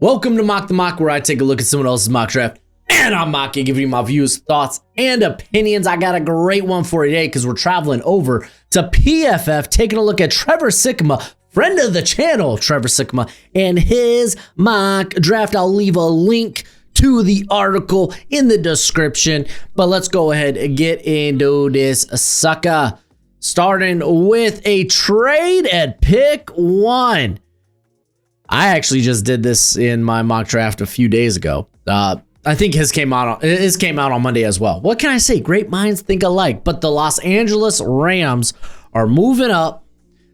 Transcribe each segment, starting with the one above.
Welcome to Mock the Mock, where I take a look at someone else's mock draft and I'm mocking, giving you my views, thoughts, and opinions. I got a great one for you today because we're traveling over to PFF, taking a look at Trevor Sikkema, friend of the channel, Trevor Sikkema, and his mock draft. I'll leave a link to the article in the description, but let's go ahead and get into this sucker. Starting with a trade at pick 1. I actually just did this in my mock draft a few days ago. I think his came out on Monday as well. What can I say? Great minds think alike. But the Los Angeles Rams are moving up,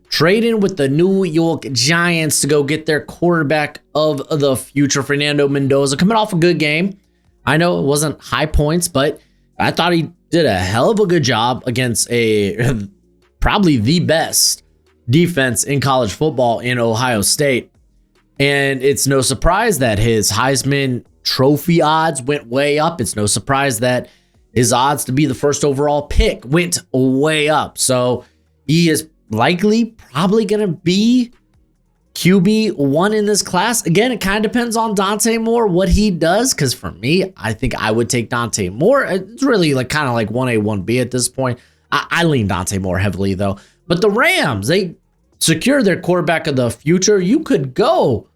trading with the New York Giants to go get their quarterback of the future, Fernando Mendoza, coming off a good game. I know it wasn't high points, but I thought he did a hell of a good job against probably the best defense in college football in Ohio State. And it's no surprise that his Heisman Trophy odds went way up. It's no surprise that his odds to be the first overall pick went way up. So he is probably going to be QB1 in this class. Again, it kind of depends on Dante Moore, what he does. Because for me, I think I would take Dante Moore. It's really kind of like 1A, 1B at this point. I lean Dante Moore heavily, though. But the Rams, they secure their quarterback of the future. You could go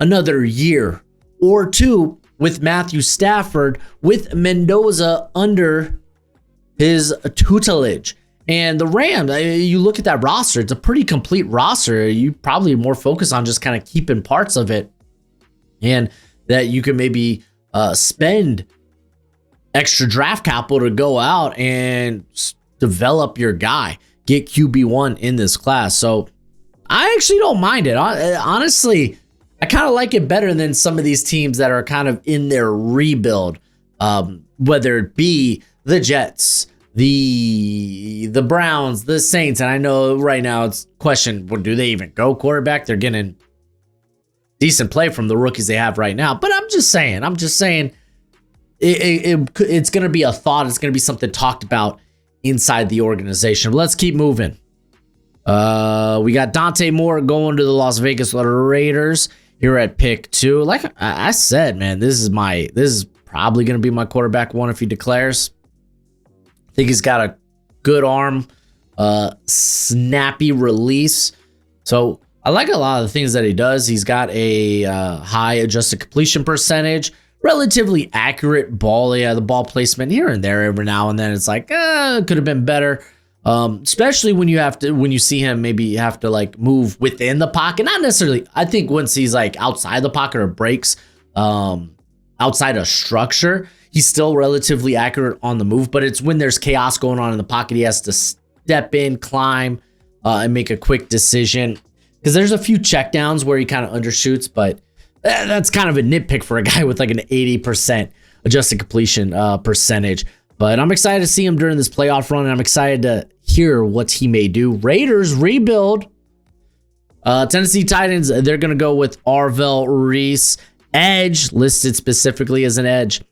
another year or two with Matthew Stafford, with Mendoza under his tutelage. And the Rams, you look at that roster, it's a pretty complete roster. You probably more focus on just kind of keeping parts of it, and that you can maybe spend extra draft capital to go out and develop your guy, get QB1 in this class. So I actually don't mind it. Honestly, I kind of like it better than some of these teams that are kind of in their rebuild, whether it be the Jets, the Browns, the Saints. And I know right now it's question, well, do they even go quarterback? They're getting decent play from the rookies they have right now. But I'm just saying it's going to be a thought. It's going to be something talked about inside the organization. But let's keep moving. We got Dante Moore going to the Las Vegas Raiders here at pick 2. Like I said, man, this is probably going to be my quarterback 1 if he declares. I think he's got a good arm, snappy release. So I like a lot of the things that he does. He's got a high adjusted completion percentage, relatively accurate ball. Yeah, the ball placement here and there every now and then. It's like, could have been better. Especially when you see him maybe have to like move within the pocket. Not necessarily. I think once he's like outside the pocket or breaks outside of structure, he's still relatively accurate on the move. But it's when there's chaos going on in the pocket, he has to step in, climb, and make a quick decision. Because there's a few checkdowns where he kind of undershoots, but that's kind of a nitpick for a guy with like an 80% adjusted completion percentage. But I'm excited to see him during this playoff run, and I'm excited to hear what he may do. Raiders rebuild. Tennessee Titans, they're going to go with Arvell Reese, edge, listed specifically as an edge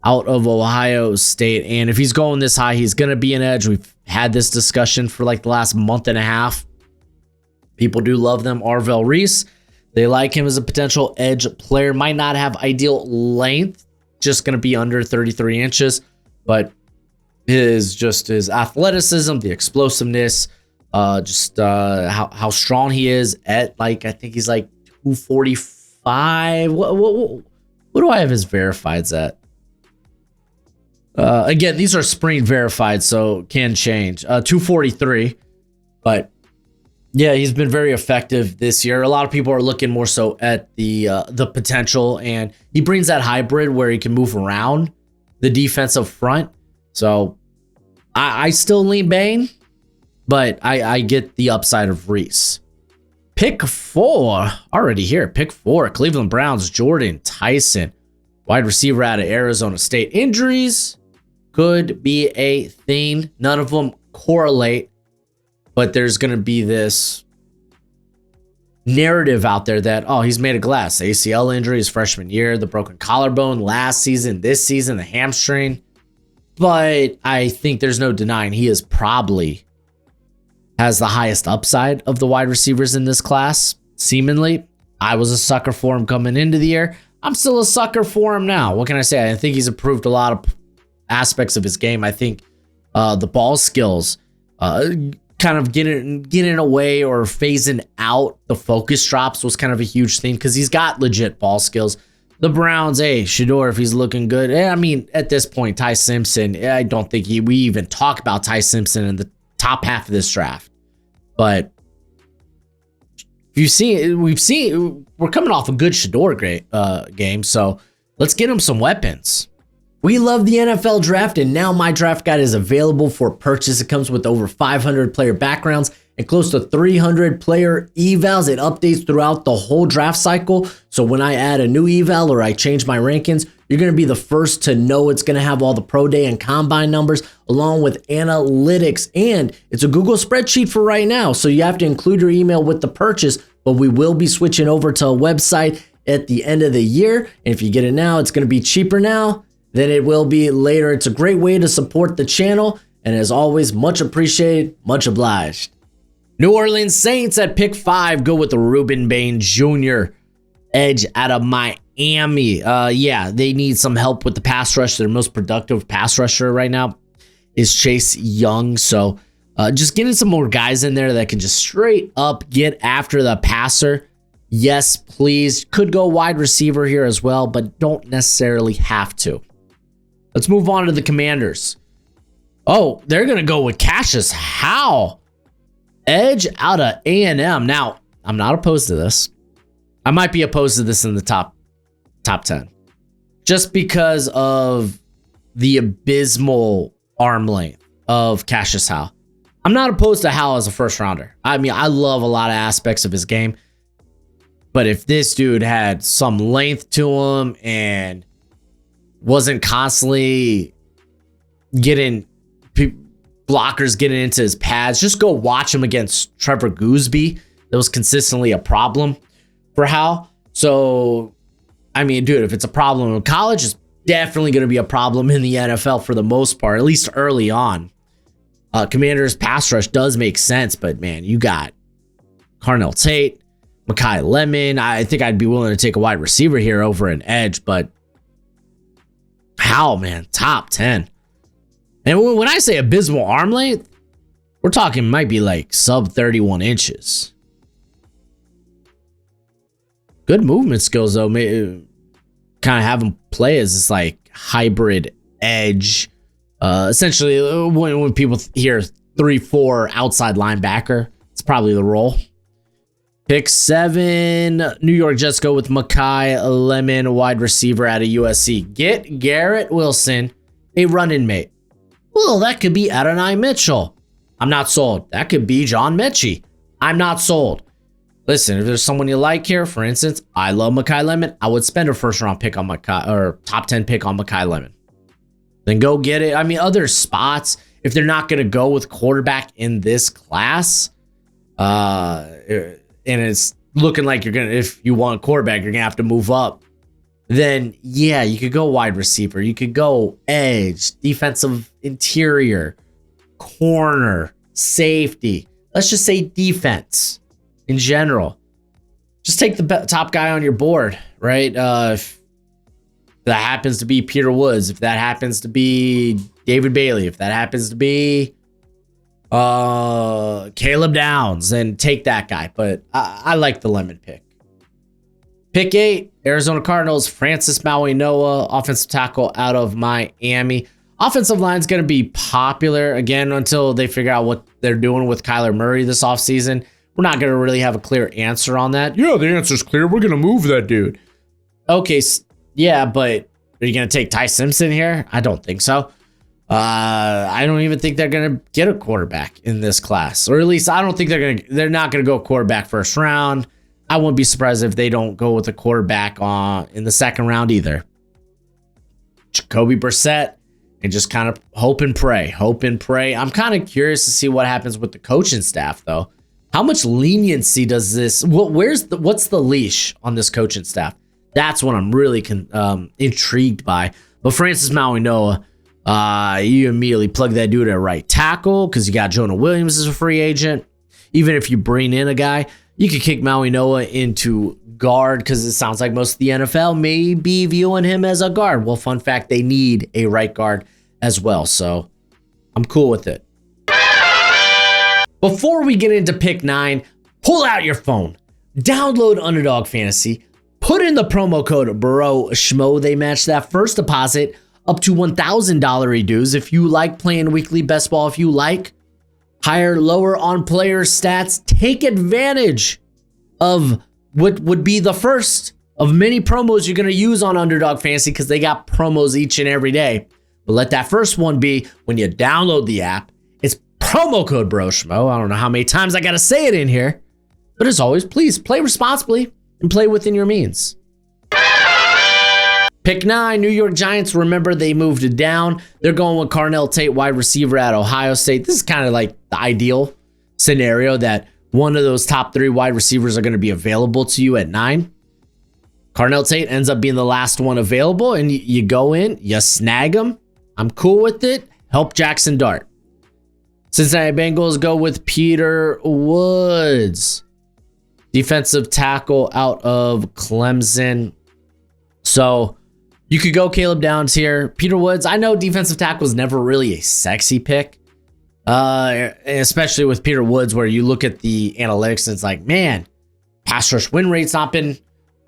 out of Ohio State. And if he's going this high, he's going to be an edge. We've had this discussion for like the last month and a half. People do love them. Arvell Reese, they like him as a potential edge player. Might not have ideal length, just going to be under 33 inches. But his athleticism, the explosiveness, how strong he is at, like, I think he's like 245. What do I have his verifieds at? Again, these are spring verified, so can change. 243. But yeah, he's been very effective this year. A lot of people are looking more so at the potential, and he brings that hybrid where he can move around the defensive front. So I still lean Bane, but I get the upside of Reese. Pick 4, already here. Pick 4, Cleveland Browns, Jordan Tyson, wide receiver out of Arizona State. Injuries could be a thing. None of them correlate, but there's going to be this narrative out there that, oh, he's made of glass. ACL injury his freshman year, the broken collarbone last season, this season, the hamstring. But I think there's no denying he is probably has the highest upside of the wide receivers in this class, seemingly. I was a sucker for him coming into the year. I'm still a sucker for him now. What can I say? I think he's improved a lot of aspects of his game. I think the ball skills, kind of getting away or phasing out the focus drops was kind of a huge thing because he's got legit ball skills. The Browns, hey, Shador, if he's looking good. I mean, at this point, Ty Simpson, I don't think we even talk about Ty Simpson in the top half of this draft. But we're coming off a good Shador game, so let's get him some weapons. We love the NFL draft, and now my draft guide is available for purchase. It comes with over 500 player backgrounds and close to 300 player evals. It updates throughout the whole draft cycle. So when I add a new eval or I change my rankings, you're going to be the first to know. It's going to have all the pro day and combine numbers along with analytics. And it's a Google spreadsheet for right now. So you have to include your email with the purchase, but we will be switching over to a website at the end of the year. And if you get it now, it's going to be cheaper now than it will be later. It's a great way to support the channel. And as always, much appreciated, much obliged. New Orleans Saints at pick 5 go with the Ruben Bain Jr. edge out of Miami. Yeah, they need some help with the pass rush. Their most productive pass rusher right now is Chase Young. So just getting some more guys in there that can just straight up get after the passer. Yes, please. Could go wide receiver here as well, but don't necessarily have to. Let's move on to the Commanders. Oh, they're going to go with Cassius Howe. Edge out of A&M. Now, I'm not opposed to this. I might be opposed to this in the top 10. Just because of the abysmal arm length of Cassius Howe. I'm not opposed to Howe as a first rounder. I mean, I love a lot of aspects of his game. But if this dude had some length to him and wasn't constantly getting blockers getting into his pads, just go watch him against Trevor Gooseby. That was consistently a problem for Howe. So, I mean, dude, if it's a problem in college, it's definitely going to be a problem in the NFL for the most part, at least early on. Commanders pass rush does make sense, but man, you got Carnell Tate, Makai Lemon. I think I'd be willing to take a wide receiver here over an edge, but Howe, man, top 10. And when I say abysmal arm length, we're talking might be like sub 31 inches. Good movement skills, though. Kind of have him play as this like hybrid edge. Essentially, when people hear 3-4 outside linebacker, it's probably the role. Pick 7, New York Jets go with Makai Lemon, wide receiver out of USC. Get Garrett Wilson, a running mate. Well, that could be Adonai Mitchell. I'm not sold. That could be John Mechie. I'm not sold. Listen, if there's someone you like here, for instance, I love Makai Lemon. I would spend a first round pick on Makai, or top 10 pick on Makai Lemon. Then go get it. I mean, other spots, if they're not going to go with quarterback in this class, and it's looking like if you want a quarterback, you're going to have to move up. Then, yeah, you could go wide receiver. You could go edge, defensive interior, corner, safety. Let's just say defense in general. Just take the top guy on your board, right? If that happens to be Peter Woods, if that happens to be David Bailey, if that happens to be Caleb Downs, then take that guy. But I like the Lemon pick. Pick 8, Arizona Cardinals, Francis Maui-Noah, offensive tackle out of Miami. Offensive line is going to be popular, again, until they figure out what they're doing with Kyler Murray this offseason. We're not going to really have a clear answer on that. Yeah, the answer's clear. We're going to move that dude. Okay, yeah, but are you going to take Ty Simpson here? I don't think so. I don't even think they're going to get a quarterback in this class. Or at least I don't think they're not going to go quarterback first round. I wouldn't be surprised if they don't go with a quarterback in the second round either. Jacoby Brissett, and just kind of hope and pray. I'm kind of curious to see what happens with the coaching staff, though. How much leniency does this? What's the leash on this coaching staff? That's what I'm really intrigued by. But Francis Maui-Noah, you immediately plug that dude at right tackle because you got Jonah Williams as a free agent. Even if you bring in a guy, you could kick Maui-Noah into guard because it sounds like most of the NFL may be viewing him as a guard. Well, fun fact, they need a right guard as well. So I'm cool with it. Before we get into pick 9, pull out your phone, download Underdog Fantasy, put in the promo code BROSHMO. They match that first deposit up to $1,000 reduce. If you like playing weekly best ball, if you like higher, lower on player stats, take advantage of what would be the first of many promos you're going to use on Underdog Fantasy because they got promos each and every day. But let that first one be when you download the app. It's promo code BROSHMO. I don't know how many times I got to say it in here. But as always, please play responsibly and play within your means. Pick 9, New York Giants. Remember, they moved it down. They're going with Carnell Tate, wide receiver at Ohio State. This is kind of like the ideal scenario that one of those top 3 wide receivers are going to be available to you at 9. Carnell Tate ends up being the last one available, and you go in, you snag him. I'm cool with it. Help Jackson Dart. Cincinnati Bengals go with Peter Woods, defensive tackle out of Clemson. So you could go Caleb Downs here. Peter Woods, I know defensive tackle was never really a sexy pick, especially with Peter Woods, where you look at the analytics and it's like, man, pass rush win rate's not been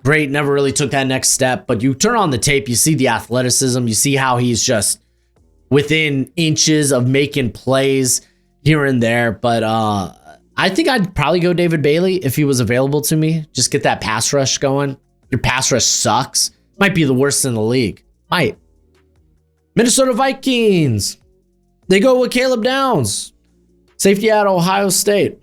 great, never really took that next step. But you turn on the tape, you see the athleticism, you see how he's just within inches of making plays here and there. But I think I'd probably go David Bailey if he was available to me. Just get that pass rush going. Your pass rush sucks. Might be the worst in the league. Might. Minnesota Vikings. They go with Caleb Downs, safety at Ohio State.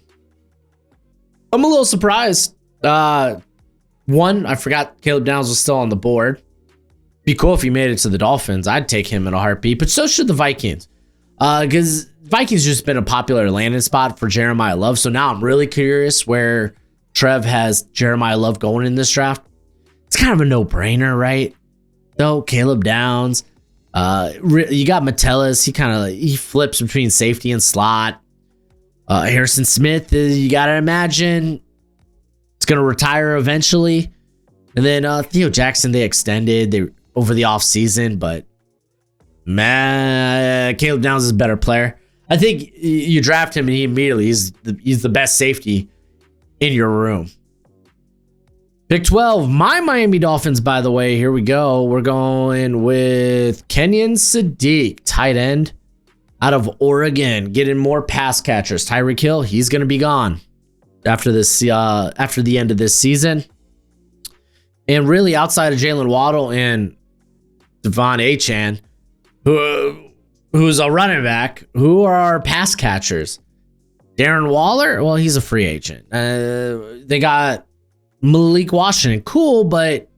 I'm a little surprised. One, I forgot Caleb Downs was still on the board. Be cool if he made it to the Dolphins. I'd take him in a heartbeat, but so should the Vikings. Because Vikings just been a popular landing spot for Jeremiah Love. So now I'm really curious where Trev has Jeremiah Love going in this draft. It's kind of a no-brainer, right? Though Caleb Downs, you got Metellus. He flips between safety and slot. Harrison Smith, you got to imagine it's going to retire eventually. And then Theo Jackson, they extended over the offseason, but man, Caleb Downs is a better player. I think you draft him and he's the best safety in your room. Pick 12, my Miami Dolphins, by the way. Here we go. We're going with Kenyon Sadiq, tight end out of Oregon, getting more pass catchers. Tyreek Hill, he's going to be gone after the end of this season. And really, outside of Jalen Waddle and Devon Achane, who's a running back, who are our pass catchers? Darren Waller? Well, he's a free agent. They got Malik Washington, cool, but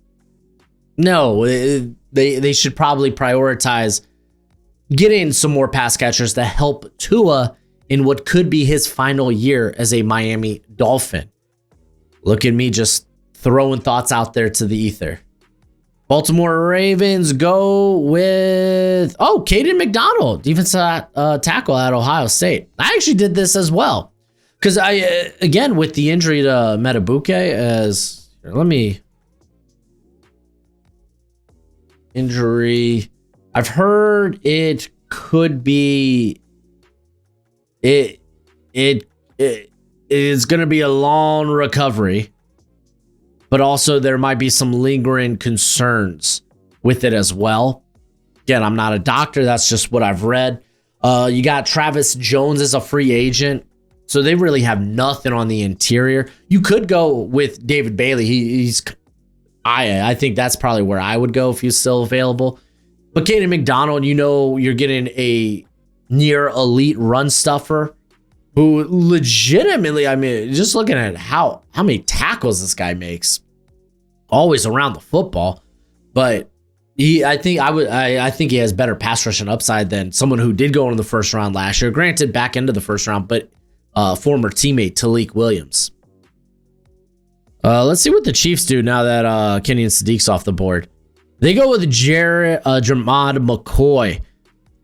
no, they should probably prioritize getting some more pass catchers to help Tua in what could be his final year as a Miami Dolphin. Look at me just throwing thoughts out there to the ether. Baltimore Ravens go with, Caden McDonald, defensive tackle at Ohio State. I actually did this as well. Because again, with the injury to Metabuke, injury, I've heard it could be, it is going to be a long recovery, but also there might be some lingering concerns with it as well. Again, I'm not a doctor. That's just what I've read. You got Travis Jones as a free agent. So they really have nothing on the interior. You could go with David Bailey. I think that's probably where I would go if he's still available. But Caden McDonald, you're getting a near elite run stuffer who legitimately, just looking at how many tackles this guy makes, always around the football. But I think he has better pass rushing upside than someone who did go in the first round last year. Granted, back into the first round, but former teammate Talik Williams. Let's see what the Chiefs do now that Kenyon Sadiq's off the board. They go with Jamad McCoy,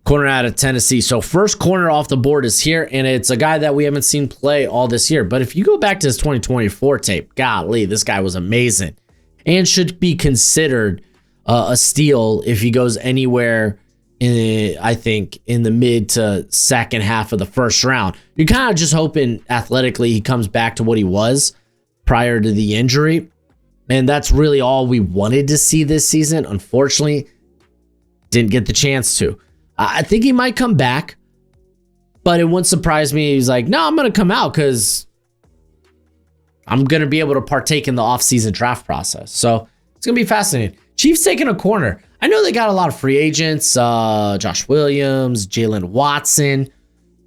corner out of Tennessee. So first corner off the board is here, and it's a guy that we haven't seen play all this year. But if you go back to his 2024 tape, golly, this guy was amazing and should be considered a steal if he goes anywhere I think in the mid to second half of the first round. You're kind of just hoping athletically he comes back to what he was prior to the injury. And that's really all we wanted to see this season. Unfortunately, didn't get the chance to. I think he might come back, but it wouldn't surprise me. He's like, no, I'm going to come out because I'm going to be able to partake in the offseason draft process. So it's going to be fascinating. Chiefs taking a corner. I know they got a lot of free agents, Josh Williams, Jalen Watson,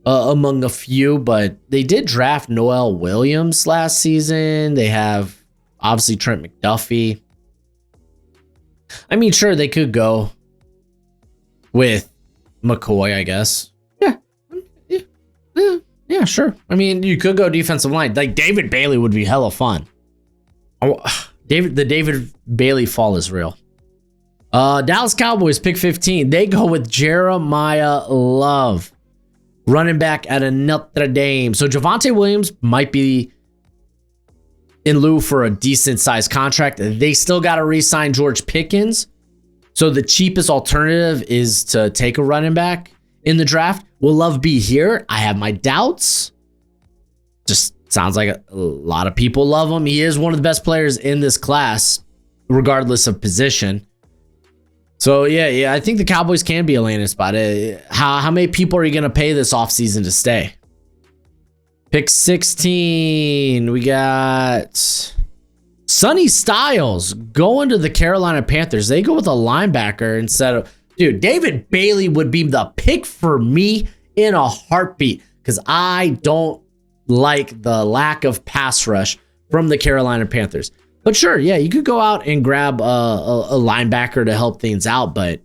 among a few, but they did draft Noel Williams last season. They have obviously Trent McDuffie. I mean, sure, they could go with McCoy, I guess. Yeah, sure. I mean, you could go defensive line. Like David Bailey would be hella fun. The David Bailey fall is real. Dallas Cowboys pick 15. They go with Jeremiah Love, running back at Notre Dame. So Javonte Williams might be in lieu for a decent sized contract. They still got to re-sign George Pickens. So the cheapest alternative is to take a running back in the draft. Will Love be here? I have my doubts. Just sounds like a lot of people love him. He is one of the best players in this class, regardless of position. So yeah, I think the Cowboys can be a landing spot. How many people are you going to pay this offseason to stay? Pick 16. We got Sonny Styles going to the Carolina Panthers. They go with a linebacker instead of... Dude, David Bailey would be the pick for me in a heartbeat because I don't like the lack of pass rush from the Carolina Panthers. But sure, yeah, you could go out and grab a linebacker to help things out, but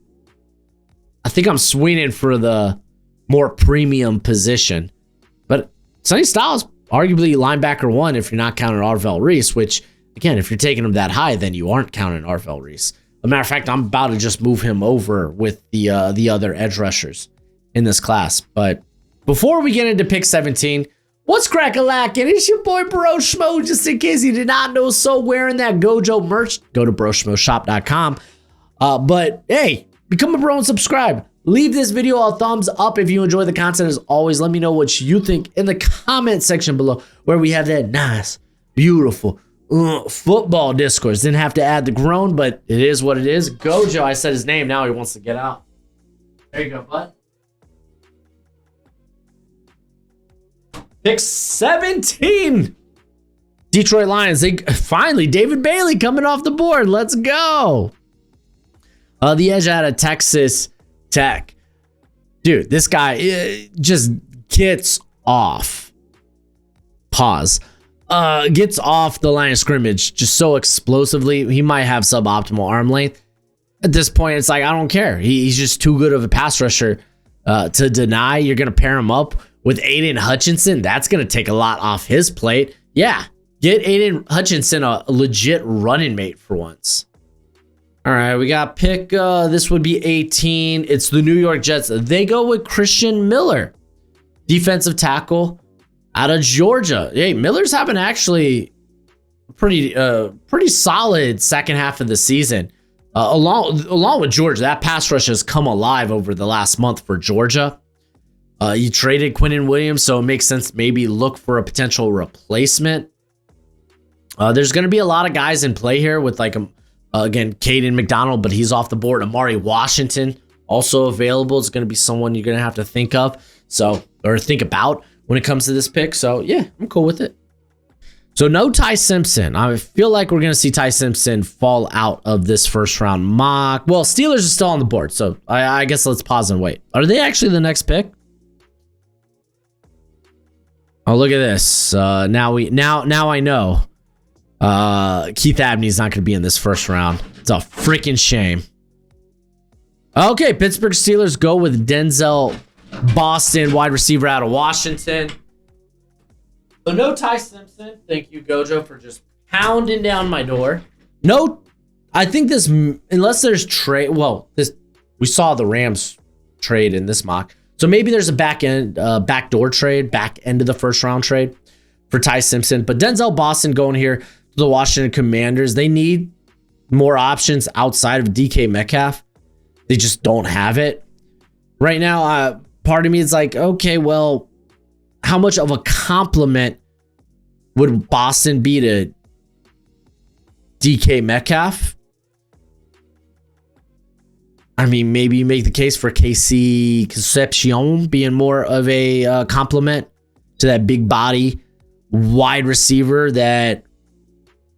I think I'm swinging for the more premium position. But Sonny Styles, arguably linebacker one if you're not counting Arvell Reese, which, again, if you're taking him that high, then you aren't counting Arvell Reese. As a matter of fact, I'm about to just move him over with the other edge rushers in this class. But before we get into pick 17, what's crack-a-lackin'? It's your boy Broshmo. Just in case you did not know, so wearing that Gojo merch, go to broshmoshop.com. But hey, become a bro and subscribe. Leave this video a thumbs up if you enjoy the content. As always, let me know what you think in the comment section below, where we have that nice, beautiful football discourse. Didn't have to add the groan, but it is what it is. Gojo, I said his name. Now he wants to get out. There you go, bud. Pick 17. Detroit Lions. They finally, David Bailey coming off the board. Let's go. The edge out of Texas Tech. Dude, this guy just gets off. Pause. Gets off the line of scrimmage just so explosively. He might have suboptimal arm length. At this point, it's like, I don't care. He's just too good of a pass rusher to deny. You're going to pair him up with Aiden Hutchinson. That's going to take a lot off his plate. Yeah, get Aiden Hutchinson a legit running mate for once. All right, we got pick, this would be 18. It's the New York Jets. They go with Christian Miller, defensive tackle out of Georgia. Hey, Miller's having actually pretty solid second half of the season. Along with Georgia, that pass rush has come alive over the last month for Georgia. You traded Quinnen Williams, so it makes sense to maybe look for a potential replacement. There's going to be a lot of guys in play here with again, Caden McDonald, but he's off the board. Amari Washington also available. It's going to be someone you're going to have to think of, or think about when it comes to this pick. So yeah, I'm cool with it. So no Ty Simpson. I feel like we're going to see Ty Simpson fall out of this first round mock. Well, Steelers are still on the board, so I guess let's pause and wait. Are they actually the next pick? Oh, look at this. Now I know. Keith Abney's not going to be in this first round. It's a freaking shame. Okay, Pittsburgh Steelers go with Denzel Boston, wide receiver out of Washington. So no Ty Simpson. Thank you, Gojo, for just pounding down my door. No, I think this, unless there's trade. Well, we saw the Rams trade in this mock. So maybe there's a backdoor trade, back end of the first round trade for Ty Simpson. But Denzel Boston going here to the Washington Commanders. They need more options outside of DK Metcalf. They just don't have it right now. Part of me is like, okay, well, how much of a compliment would Boston be to DK Metcalf? I mean, maybe you make the case for KC Concepcion being more of a compliment to that big body wide receiver that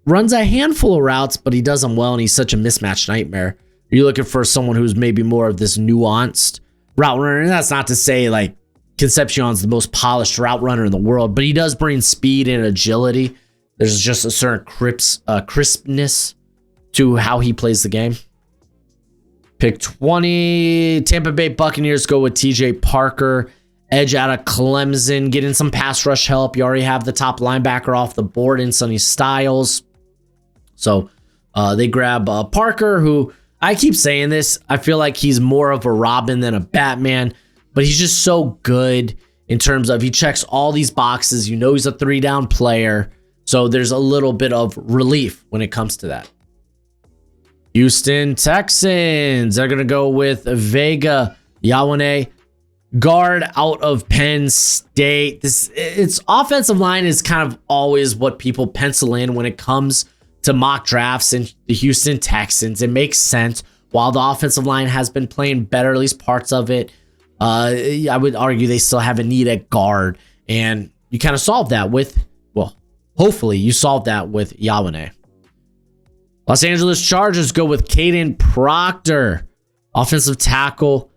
runs a handful of routes, but he does them well, and he's such a mismatch nightmare. You're looking for someone who's maybe more of this nuanced route runner, and that's not to say like Concepcion's the most polished route runner in the world, but he does bring speed and agility. There's just a certain crispness to how he plays the game. Pick 20, Tampa Bay Buccaneers go with TJ Parker, edge out of Clemson, getting some pass rush help. You already have the top linebacker off the board in Sonny Styles. So they grab Parker, who I keep saying this. I feel like he's more of a Robin than a Batman, but he's just so good in terms of he checks all these boxes. You know he's a 3-down player. So there's a little bit of relief when it comes to that. Houston Texans are going to go with Vega Yawane, guard out of Penn State. Its offensive line is kind of always what people pencil in when it comes to mock drafts and the Houston Texans. It makes sense. While the offensive line has been playing better, at least parts of it, I would argue they still have a need at guard. And you kind of solve that with, well, hopefully you solve that with Yawane. Los Angeles Chargers go with Caden Proctor, offensive tackle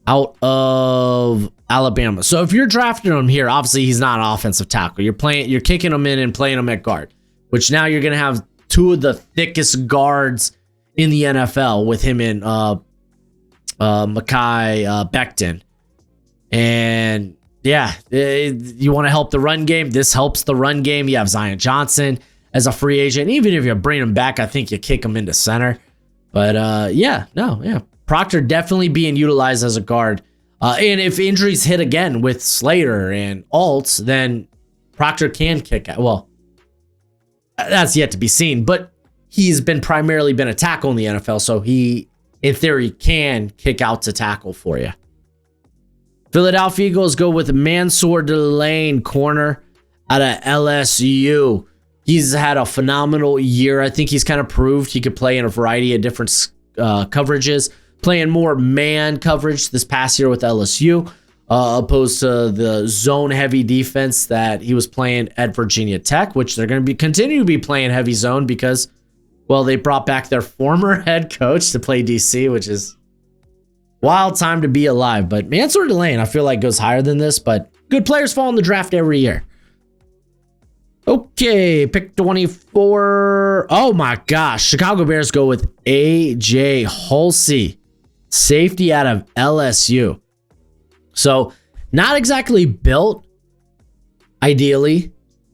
out of Alabama. So if you're drafting him here, obviously he's not an offensive tackle. You're kicking him in and playing him at guard, which now you're going to have two of the thickest guards in the NFL with him in Mekhi Becton. And yeah, you want to help the run game. This helps the run game. You have Zion Johnson as a free agent. Even if you bring him back, I think you kick him into center. But Proctor definitely being utilized as a guard. And if injuries hit again with Slater and Alt, then Proctor can kick out. Well, that's yet to be seen, but he's primarily been a tackle in the NFL, so he, in theory, can kick out to tackle for you. Philadelphia Eagles go with Mansour Delane, corner out of LSU. He's had a phenomenal year. I think he's kind of proved he could play in a variety of different coverages, playing more man coverage this past year with LSU, opposed to the zone-heavy defense that he was playing at Virginia Tech, which they're going to continue to be playing heavy zone because, well, they brought back their former head coach to play DC, which is wild time to be alive. But Mansour Delane, I feel like goes higher than this, but good players fall in the draft every year. Okay, pick 24. Oh my gosh. Chicago Bears go with A.J. Hulsey, safety out of LSU. So not exactly built, ideally.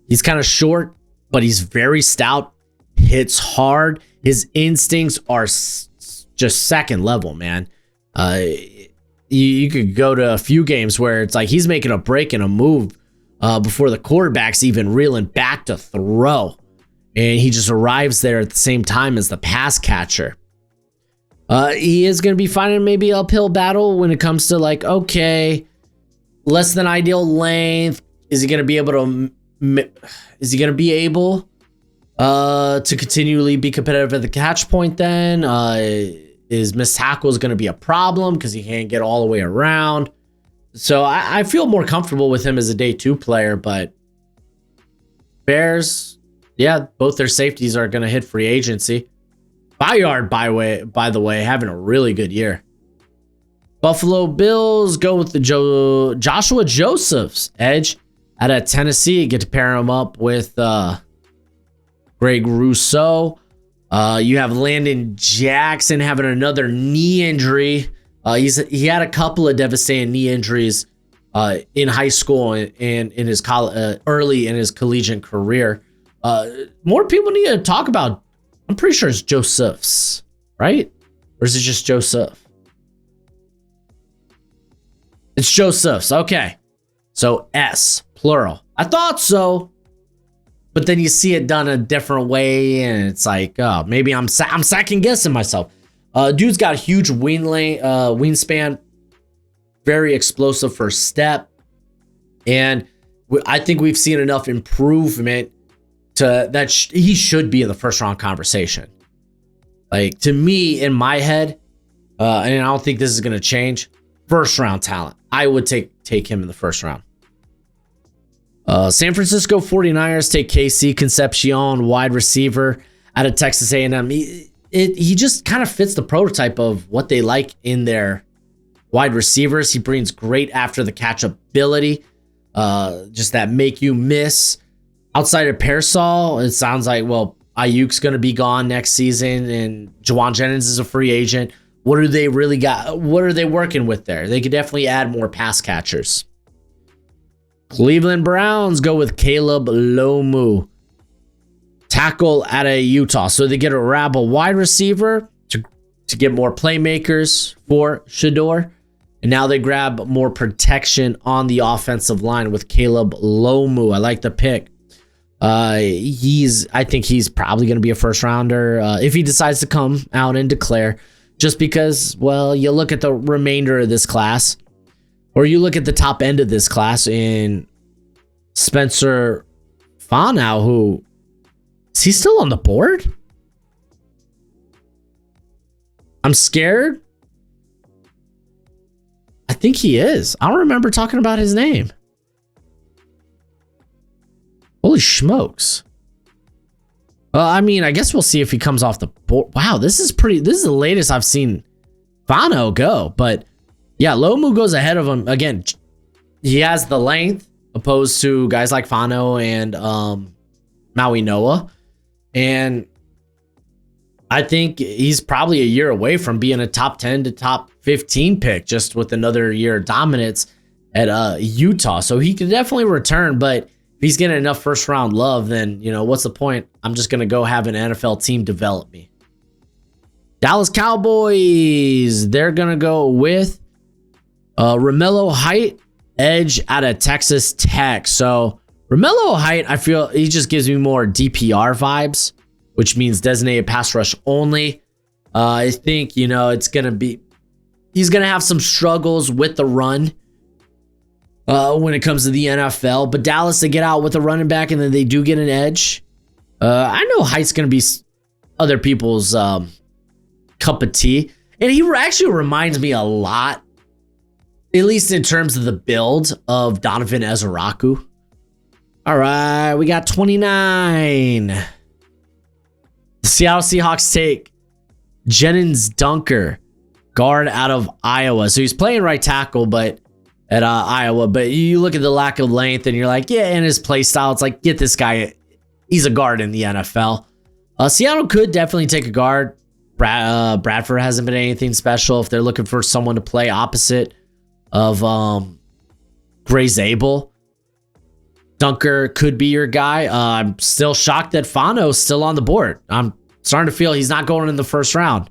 He's kind of short, but he's very stout, hits hard. His instincts are just second level, man. You could go to a few games where it's like he's making a break and a move before the quarterback's even reeling back to throw. And he just arrives there at the same time as the pass catcher. He is going to be finding maybe an uphill battle when it comes to like, okay, less than ideal length. Is he going to be able to continually be competitive at the catch point then? Is missed tackles going to be a problem because he can't get all the way around? So I feel more comfortable with him as a day 2 player, but Bears, yeah, both their safeties are going to hit free agency. Bayard, by the way, having a really good year. Buffalo Bills go with the Joshua Josephs, edge out of Tennessee. Get to pair him up with Greg Rousseau. You have Landon Jackson having another knee injury. He had a couple of devastating knee injuries in high school and in his early in his collegiate career. More people need to talk about. I'm pretty sure it's Josephs, right? Or is it just Joseph? It's Josephs. Okay. So S, plural. I thought so. But then you see it done a different way, and it's like, oh, maybe I'm second guessing myself. Dude's got a huge wingspan, very explosive first step, and I think we've seen enough improvement to that he should be in the first round conversation. Like, to me, in my head, and I don't think this is going to change. First round talent, I would take him in the first round. San Francisco 49ers take KC Concepcion, wide receiver out of Texas A&M. He just kind of fits the prototype of what they like in their wide receivers. He brings great after the catch ability, just that make you miss. Outside of Pearsall, it sounds like, well, Ayuk's going to be gone next season, and Jawan Jennings is a free agent. What do they really got? What are they working with there? They could definitely add more pass catchers. Cleveland Browns go with Caleb Lomu, tackle out of Utah. So they get a rabble wide receiver to get more playmakers for Shador. And now they grab more protection on the offensive line with Caleb Lomu. I like the pick. I think he's probably going to be a first rounder if he decides to come out and declare, just because, well, you look at the remainder of this class, or you look at the top end of this class in Spencer Fanow, who is he still on the board? I'm scared. I think he is. I don't remember talking about his name. Holy smokes. I mean, I guess we'll see if he comes off the board. Wow, this is the latest I've seen Fano go. But yeah, Lomu goes ahead of him. Again, he has the length opposed to guys like Fano and Maui Noah. And I think he's probably a year away from being a top 10 to top 15 pick, just with another year of dominance at Utah. So he could definitely return, but if he's getting enough first round love, then, you know, what's the point? I'm just going to go have an NFL team develop me. Dallas Cowboys, they're going to go with Romello Height, edge out of Texas Tech. So Romello Height, I feel he just gives me more DPR vibes, which means designated pass rush only. I think, you know, he's going to have some struggles with the run when it comes to the NFL. But Dallas, they get out with a running back, and then they do get an edge. I know Height's going to be other people's cup of tea. And he actually reminds me a lot, at least in terms of the build, of Donovan Ezeraku. All right, we got 29. The Seattle Seahawks take Jennings Dunker, guard out of Iowa. So he's playing right tackle, but at Iowa. But you look at the lack of length, and you're like, yeah, and his play style, it's like, get this guy. He's a guard in the NFL. Seattle could definitely take a guard. Bradford hasn't been anything special. If they're looking for someone to play opposite of Gray Zabel, Dunker could be your guy. I'm still shocked that Fano's still on the board. I'm starting to feel he's not going in the first round.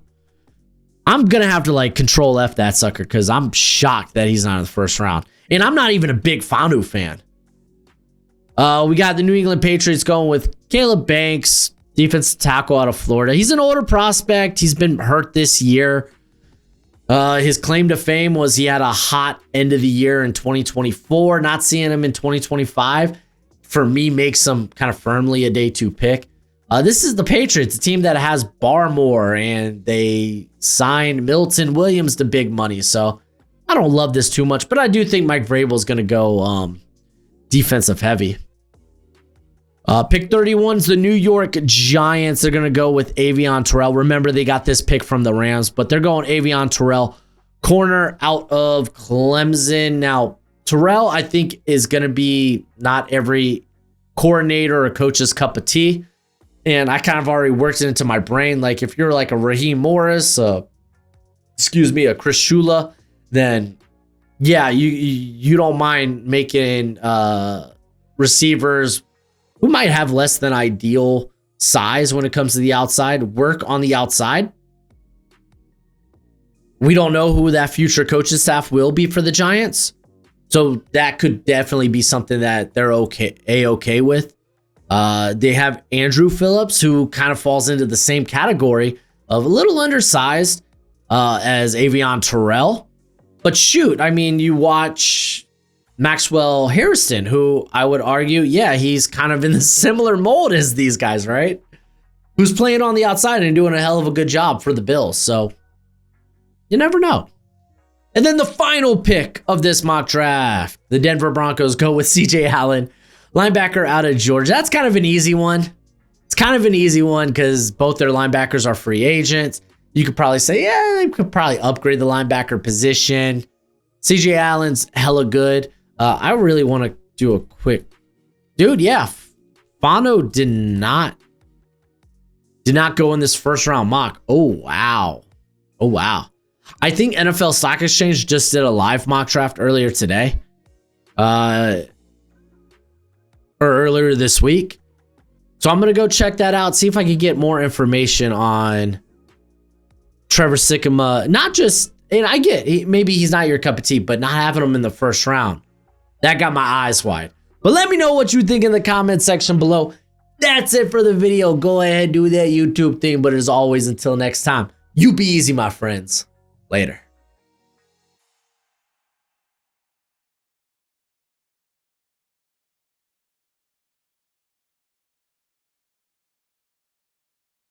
I'm going to have to like control F that sucker because I'm shocked that he's not in the first round. And I'm not even a big Fanu fan. We got the New England Patriots going with Caleb Banks, defensive tackle out of Florida. He's an older prospect. He's been hurt this year. His claim to fame was he had a hot end of the year in 2024. Not seeing him in 2025, for me, makes him kind of firmly a day 2 pick. This is the Patriots, a team that has Barmore, and they signed Milton Williams to big money. So I don't love this too much, but I do think Mike Vrabel is going to go defensive heavy. Pick 31 is the New York Giants. They're going to go with Avion Terrell. Remember, they got this pick from the Rams, but they're going Avion Terrell, corner out of Clemson. Now, Terrell, I think, is going to be not every coordinator or coach's cup of tea. And I kind of already worked it into my brain. Like, if you're like a Raheem Morris, a Chris Shula, then yeah, you don't mind making receivers who might have less than ideal size when it comes to the outside work on the outside. We don't know who that future coaching staff will be for the Giants. So that could definitely be something that they're okay with. They have Andrew Phillips, who kind of falls into the same category of a little undersized as Avion Terrell. But shoot, I mean, you watch Maxwell Harrison, who I would argue, yeah, he's kind of in the similar mold as these guys, right? Who's playing on the outside and doing a hell of a good job for the Bills. So you never know. And then the final pick of this mock draft, the Denver Broncos go with CJ Allen, linebacker out of Georgia. That's kind of an easy one. It's kind of an easy one because both their linebackers are free agents. You could probably say, yeah, they could probably upgrade the linebacker position. CJ Allen's hella good. I really want to do a quick, dude. Yeah, Fano did not go in this first round mock. Oh wow. I think NFL Stock Exchange just did a live mock draft earlier today, or earlier this week. So I'm gonna go check that out, see if I can get more information on Trevor Sikkema. Not just, and I get maybe he's not your cup of tea, but not having him in the first round, that got my eyes wide. But let me know what you think in the comment section below. That's it for the video. Go ahead, do that YouTube thing. But as always, until next time, you be easy, my friends. Later.